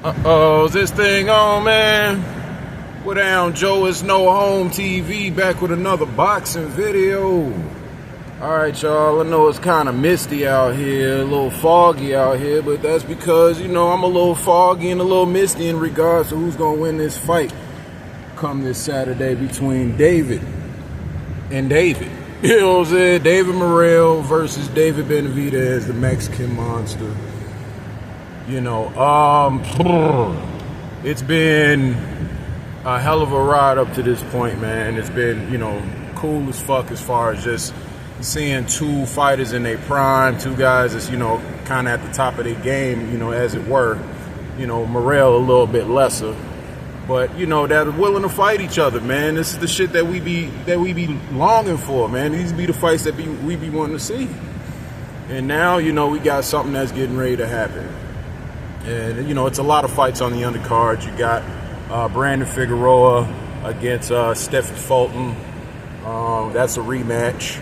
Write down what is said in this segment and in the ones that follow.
Uh-oh, is this thing on, man? What down, Joe? It's No Home TV back with another boxing video. Alright, y'all, I know it's kind of misty out here, a little foggy out here, but that's because, I'm a little foggy and a little misty in regards to who's going to win this fight come this Saturday between David and David. You know what I'm saying? David Morrell versus David Benavidez, the Mexican monster. It's been a hell of a ride up to this point, man. It's been, cool as fuck as far as just seeing two fighters in their prime, two guys that's, kind of at the top of their game, as it were. Morrell a little bit lesser. But, that are willing to fight each other, man. This is the shit that we be longing for, man. These be the fights that we be wanting to see. And now, we got something that's getting ready to happen. And, it's a lot of fights on the undercard. You got Brandon Figueroa against Stephen Fulton. That's a rematch.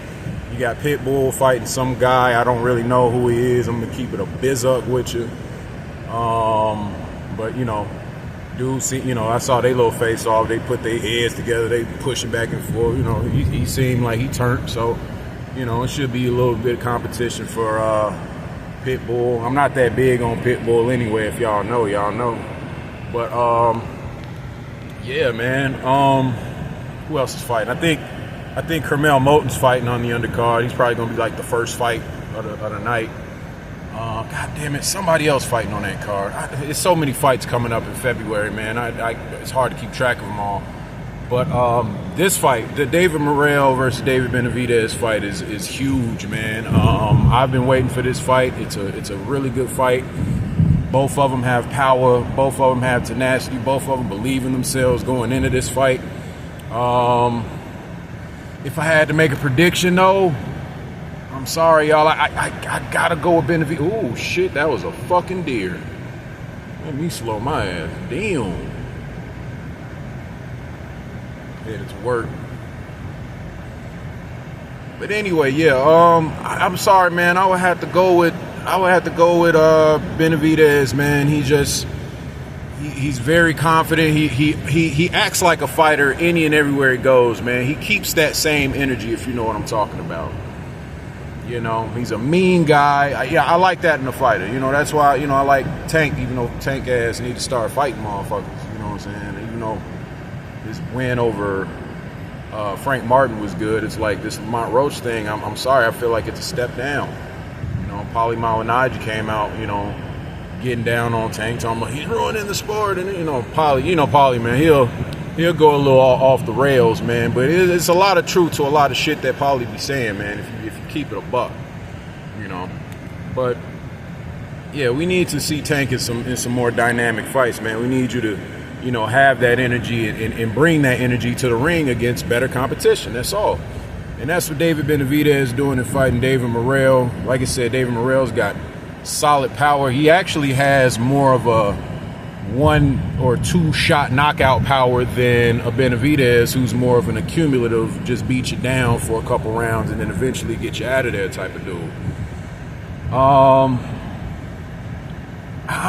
You got Pitbull fighting some guy. I don't really know who he is. I'm going to keep it a biz-up with you. But, dude, see, I saw their little face-off. They put their heads together. They pushing back and forth. He seemed like he turned. So, it should be a little bit of competition for Pitbull. I'm not that big on Pitbull anyway, if y'all know, y'all know. But, yeah, man. Who else is fighting? I think Carmel Moten's fighting on the undercard. He's probably going to be like the first fight of the night. God damn it, somebody else fighting on that card. There's so many fights coming up in February, man. It's hard to keep track of them all. But this fight, the David Morrell versus David Benavidez fight is huge, man. I've been waiting for this fight. It's a really good fight. Both of them have power. Both of them have tenacity. Both of them believe in themselves going into this fight. If I had to make a prediction, though, I'm sorry, y'all. I gotta go with Benavidez. Oh, shit, that was a fucking deer. Let me slow my ass. Damn. Headed to work. But anyway, yeah. I'm sorry, man. I would have to go with Benavidez, man. He's very confident. He acts like a fighter any and everywhere he goes, man. He keeps that same energy, if you know what I'm talking about. He's a mean guy. I like that in a fighter. That's why, I like Tank, even though Tank ass need to start fighting motherfuckers. You know what I'm saying? Even though his win over Frank Martin was good, it's like this Lamont Roach thing. I'm sorry, I feel like it's a step down. Paulie Malignaggi came out, getting down on Tank, talking about he's ruining the sport, and Paulie, man, he'll go a little off the rails, man. But it's a lot of truth to a lot of shit that Paulie be saying, man. If you keep it a buck, But yeah, we need to see Tank in some more dynamic fights, man. We need you to, have that energy and bring that energy to the ring against better competition. That's all. And that's what David Benavidez is doing in fighting David Morrell. Like I said, David Morrell's got solid power. He actually has more of a 1 or 2 shot knockout power than a Benavidez, who's more of an accumulative, just beat you down for a couple rounds and then eventually get you out of there type of dude. I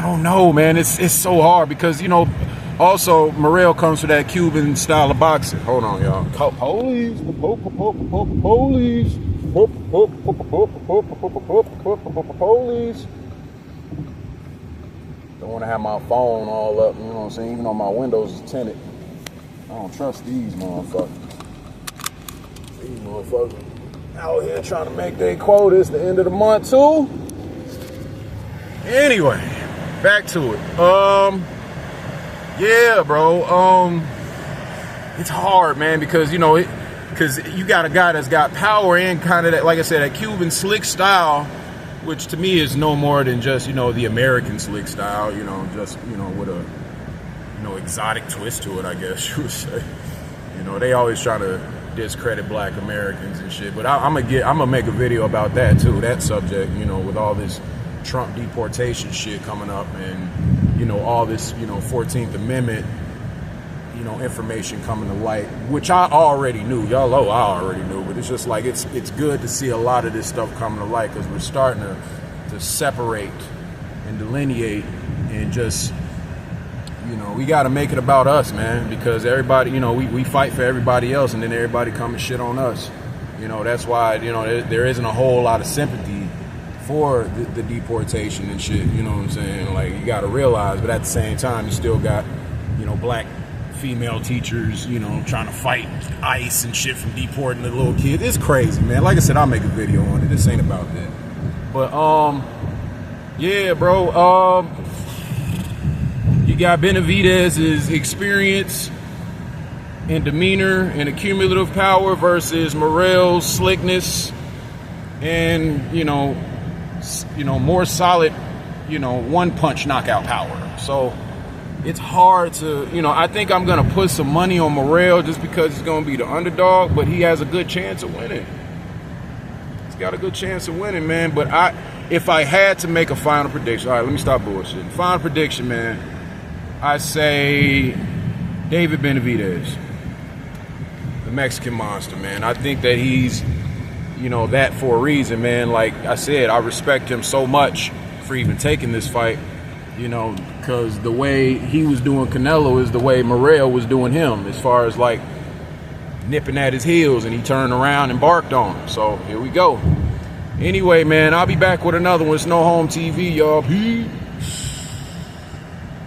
don't know, man. It's so hard because, also Morrell comes from that Cuban style of boxing. Hold on, y'all. Police. Police. Don't want to have my phone all up, you know what I'm saying? Even though my windows is tinted. I don't trust these motherfuckers. These motherfuckers out here trying to make their quotas the end of the month too. Anyway, back to it. Yeah, bro. It's hard, man, because because you got a guy that's got power and kind of that, like I said, that Cuban slick style, which to me is no more than just, the American slick style, just, with a, exotic twist to it, I guess you would say. They always try to discredit black Americans and shit, but I'm gonna make a video about that too, that subject, with all this Trump deportation shit coming up and, all this, 14th Amendment, information coming to light, which I already knew. Y'all know I already knew, but it's just like it's good to see a lot of this stuff coming to light because we're starting to separate and delineate and just You know, we got to make it about us, man, because everybody, you know, we fight for everybody else, and then everybody come and shit on us. You know, that's why, you know, there isn't a whole lot of sympathy for the deportation and shit. You know what I'm saying? Like, you got to realize, but at the same time, you still got, you know, black female teachers, you know, trying to fight ICE and shit from deporting the little kids. It's crazy, man. Like I said, I'll make a video on it. This ain't about that. But, yeah, bro, you got Benavidez's experience and demeanor and accumulative power versus Morrell's slickness and, you know, more solid, you know, one-punch knockout power. So it's hard to, you know, I think I'm going to put some money on Morrell just because he's going to be the underdog, but he has a good chance of winning. He's got a good chance of winning, man. But if I had to make a final prediction, all right, let me stop bullshitting. Final prediction, man, I say David Benavidez, the Mexican monster, man. I think that he's, you know, that for a reason, man. Like I said, I respect him so much for even taking this fight, you know, because the way he was doing Canelo is the way Morrell was doing him, as far as like nipping at his heels, and he turned around and barked on him. So here we go. Anyway, man, I'll be back with another one. It's No Home TV, y'all. Peace.